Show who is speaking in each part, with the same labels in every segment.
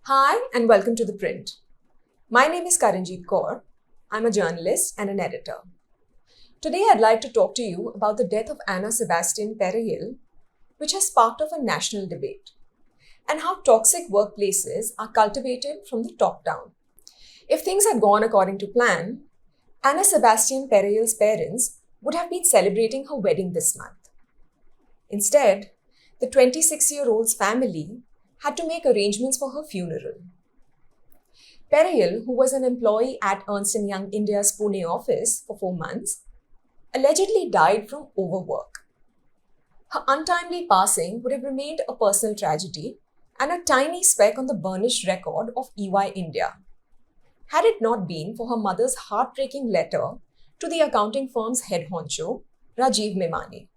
Speaker 1: Hi and welcome to The Print. My name is Karanjeet Kaur. I'm a journalist and an editor. Today I'd like to talk to you about the death of Anna Sebastian Pereyil, which has sparked off a national debate, and how toxic workplaces are cultivated from the top down. If things had gone according to plan, Anna Sebastian Pereyil's parents would have been celebrating her wedding this month. Instead, the 26-year-old's family had to make arrangements for her funeral. Pereyil, who was an employee at Ernst & Young India's Pune office for 4 months, allegedly died from overwork. Her untimely passing would have remained a personal tragedy and a tiny speck on the burnished record of EY India, had it not been for her mother's heartbreaking letter to the accounting firm's head honcho, Rajiv Memani.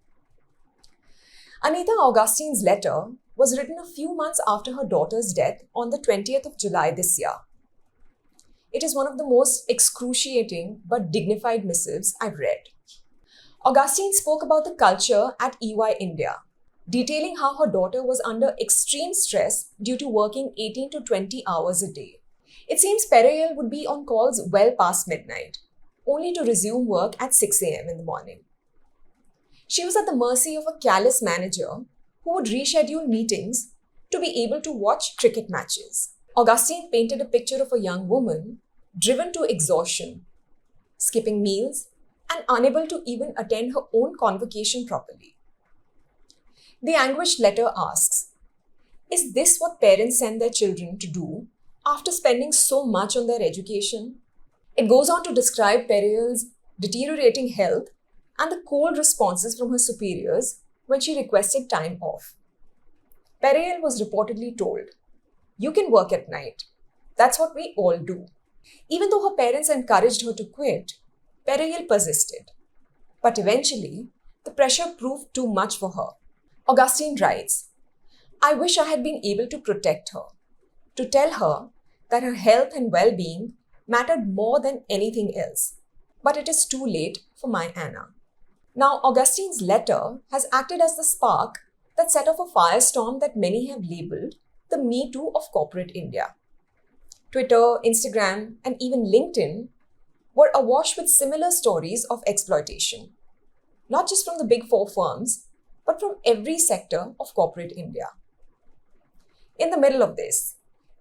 Speaker 1: Anita Augustine's letter was written a few months after her daughter's death on the 20th of July this year. It is one of the most excruciating but dignified missives I've read. Augustine spoke about the culture at EY India, detailing how her daughter was under extreme stress due to working 18 to 20 hours a day. It seems Pereyil would be on calls well past midnight, only to resume work at 6 a.m. in the morning. She was at the mercy of a callous manager who would reschedule meetings to be able to watch cricket matches. Augustine painted a picture of a young woman driven to exhaustion, skipping meals, and unable to even attend her own convocation properly. The anguished letter asks, is this what parents send their children to do after spending so much on their education? It goes on to describe Pereyil's deteriorating health and the cold responses from her superiors when she requested time off. Pereyil was reportedly told, "You can work at night. That's what we all do." Even though her parents encouraged her to quit, Pereyil persisted. But eventually, the pressure proved too much for her. Augustine writes, "I wish I had been able to protect her, to tell her that her health and well-being mattered more than anything else. But it is too late for my Anna." Now, Augustine's letter has acted as the spark that set off a firestorm that many have labeled the Me Too of corporate India. Twitter, Instagram, and even LinkedIn were awash with similar stories of exploitation, not just from the big four firms, but from every sector of corporate India. In the middle of this,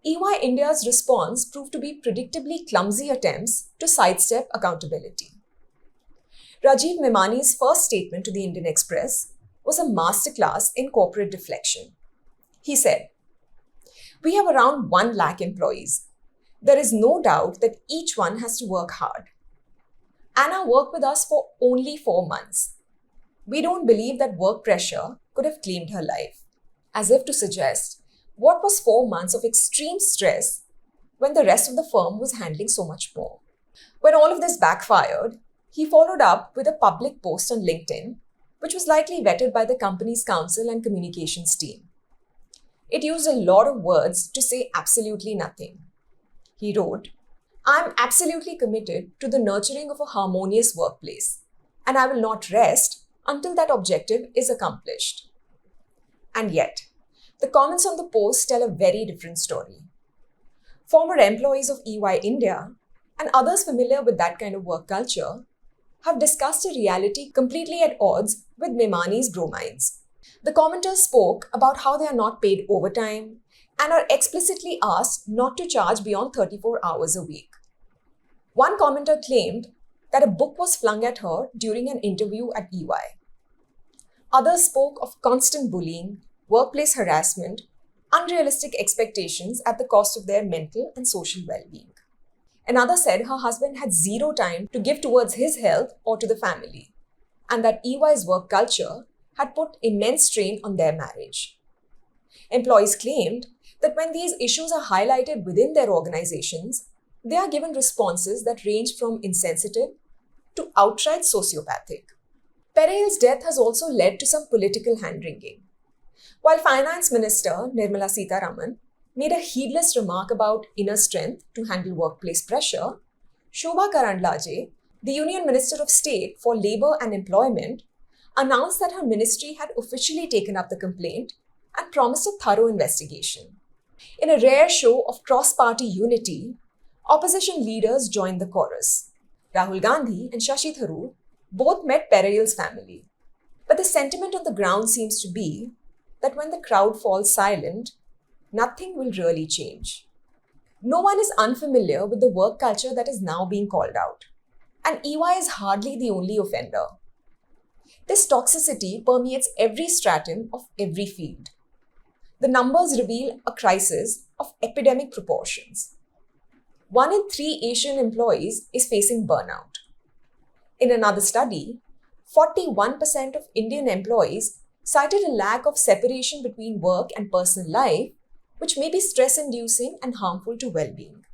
Speaker 1: EY India's response proved to be predictably clumsy attempts to sidestep accountability. Rajiv Memani's first statement to the Indian Express was a masterclass in corporate deflection. He said, "We have around 1 lakh employees. There is no doubt that each one has to work hard. Anna worked with us for only 4 months. We don't believe that work pressure could have claimed her life," as if to suggest what was 4 months of extreme stress when the rest of the firm was handling so much more. When all of this backfired, he followed up with a public post on LinkedIn, which was likely vetted by the company's counsel and communications team. It used a lot of words to say absolutely nothing. He wrote, "I'm absolutely committed to the nurturing of a harmonious workplace, and I will not rest until that objective is accomplished." And yet, the comments on the post tell a very different story. Former employees of EY India and others familiar with that kind of work culture have discussed a reality completely at odds with Memani's bromides. The commenters spoke about how they are not paid overtime and are explicitly asked not to charge beyond 34 hours a week. One commenter claimed that a book was flung at her during an interview at EY. Others spoke of constant bullying, workplace harassment, unrealistic expectations at the cost of their mental and social well-being. Another said her husband had zero time to give towards his health or to the family, and that EY's work culture had put immense strain on their marriage. Employees claimed that when these issues are highlighted within their organizations, they are given responses that range from insensitive to outright sociopathic. Pereyil's death has also led to some political hand-wringing. While Finance Minister Nirmala Sitharaman made a heedless remark about inner strength to handle workplace pressure, Shobha Karandlaje, the Union Minister of State for Labour and Employment, announced that her ministry had officially taken up the complaint and promised a thorough investigation. In a rare show of cross-party unity, opposition leaders joined the chorus. Rahul Gandhi and Shashi Tharoor both met Periyal's family. But the sentiment on the ground seems to be that when the crowd falls silent, nothing will really change. No one is unfamiliar with the work culture that is now being called out. And EY is hardly the only offender. This toxicity permeates every stratum of every field. The numbers reveal a crisis of epidemic proportions. 1 in 3 Asian employees is facing burnout. In another study, 41% of Indian employees cited a lack of separation between work and personal life, which may be stress-inducing and harmful to well-being.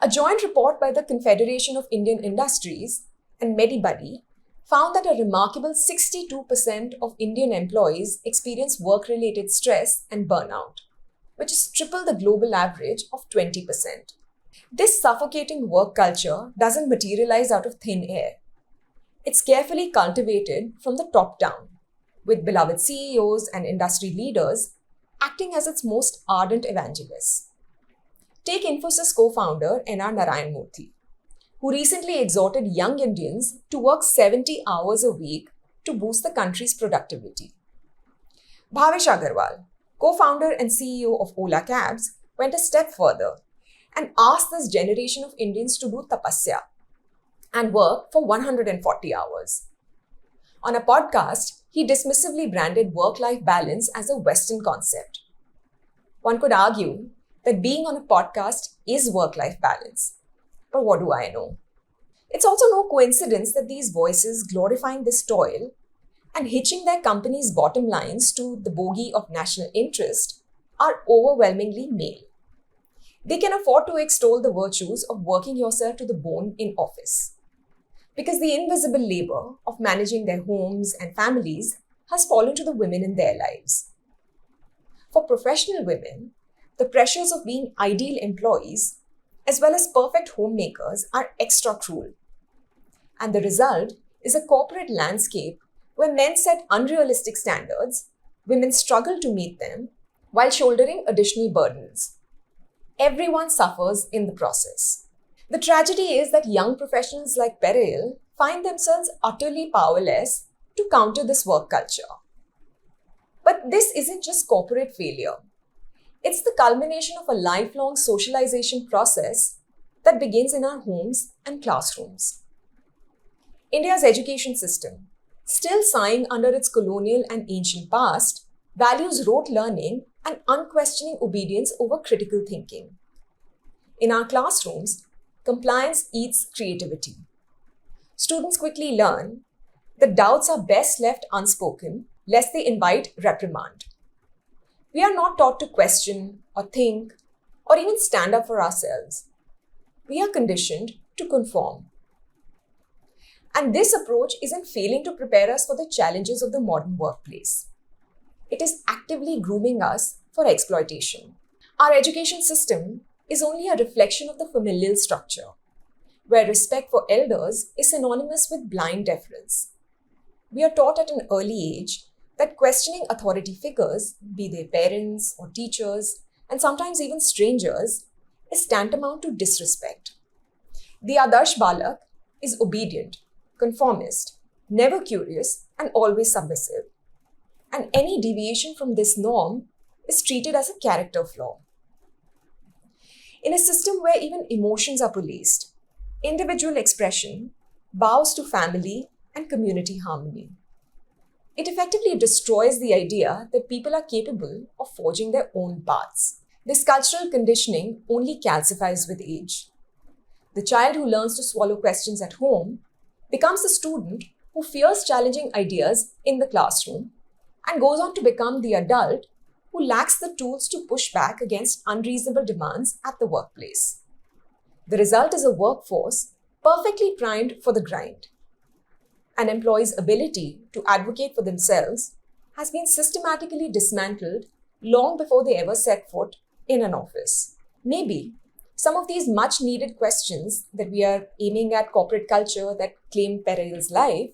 Speaker 1: A joint report by the Confederation of Indian Industries and Medibuddy found that a remarkable 62% of Indian employees experience work-related stress and burnout, which is triple the global average of 20%. This suffocating work culture doesn't materialize out of thin air. It's carefully cultivated from the top down, with beloved CEOs and industry leaders acting as its most ardent evangelists. Take Infosys co-founder N.R. Narayan Murthy, who recently exhorted young Indians to work 70 hours a week to boost the country's productivity. Bhavesh Agarwal, co-founder and CEO of Ola Cabs, went a step further and asked this generation of Indians to do tapasya and work for 140 hours. On a podcast, he dismissively branded work-life balance as a Western concept. One could argue that being on a podcast is work-life balance. But what do I know? It's also no coincidence that these voices glorifying this toil and hitching their company's bottom lines to the bogey of national interest are overwhelmingly male. They can afford to extol the virtues of working yourself to the bone in office, because the invisible labor of managing their homes and families has fallen to the women in their lives. For professional women, the pressures of being ideal employees as well as perfect homemakers are extra cruel. And the result is a corporate landscape where men set unrealistic standards, women struggle to meet them while shouldering additional burdens. Everyone suffers in the process. The tragedy is that young professionals like Periyal find themselves utterly powerless to counter this work culture. But this isn't just corporate failure. It's the culmination of a lifelong socialization process that begins in our homes and classrooms. India's education system, still sighing under its colonial and ancient past, values rote learning and unquestioning obedience over critical thinking. In our classrooms, compliance eats creativity. Students quickly learn that doubts are best left unspoken lest they invite reprimand. We are not taught to question or think or even stand up for ourselves. We are conditioned to conform. And this approach isn't failing to prepare us for the challenges of the modern workplace. It is actively grooming us for exploitation. Our education system is only a reflection of the familial structure, where respect for elders is synonymous with blind deference. We are taught at an early age that questioning authority figures, be they parents or teachers, and sometimes even strangers, is tantamount to disrespect. The Adarsh Balak is obedient, conformist, never curious, and always submissive. And any deviation from this norm is treated as a character flaw. In a system where even emotions are policed, individual expression bows to family and community harmony. It effectively destroys the idea that people are capable of forging their own paths. This cultural conditioning only calcifies with age. The child who learns to swallow questions at home becomes the student who fears challenging ideas in the classroom and goes on to become the adult who lacks the tools to push back against unreasonable demands at the workplace. The result is a workforce perfectly primed for the grind. An employee's ability to advocate for themselves has been systematically dismantled long before they ever set foot in an office. Maybe some of these much-needed questions that we are aiming at corporate culture that claim Periyal's life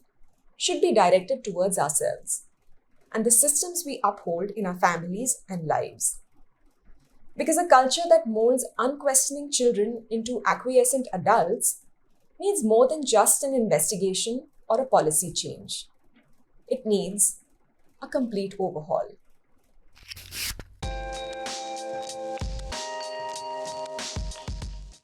Speaker 1: should be directed towards ourselves and the systems we uphold in our families and lives. Because a culture that molds unquestioning children into acquiescent adults needs more than just an investigation or a policy change. It needs a complete overhaul.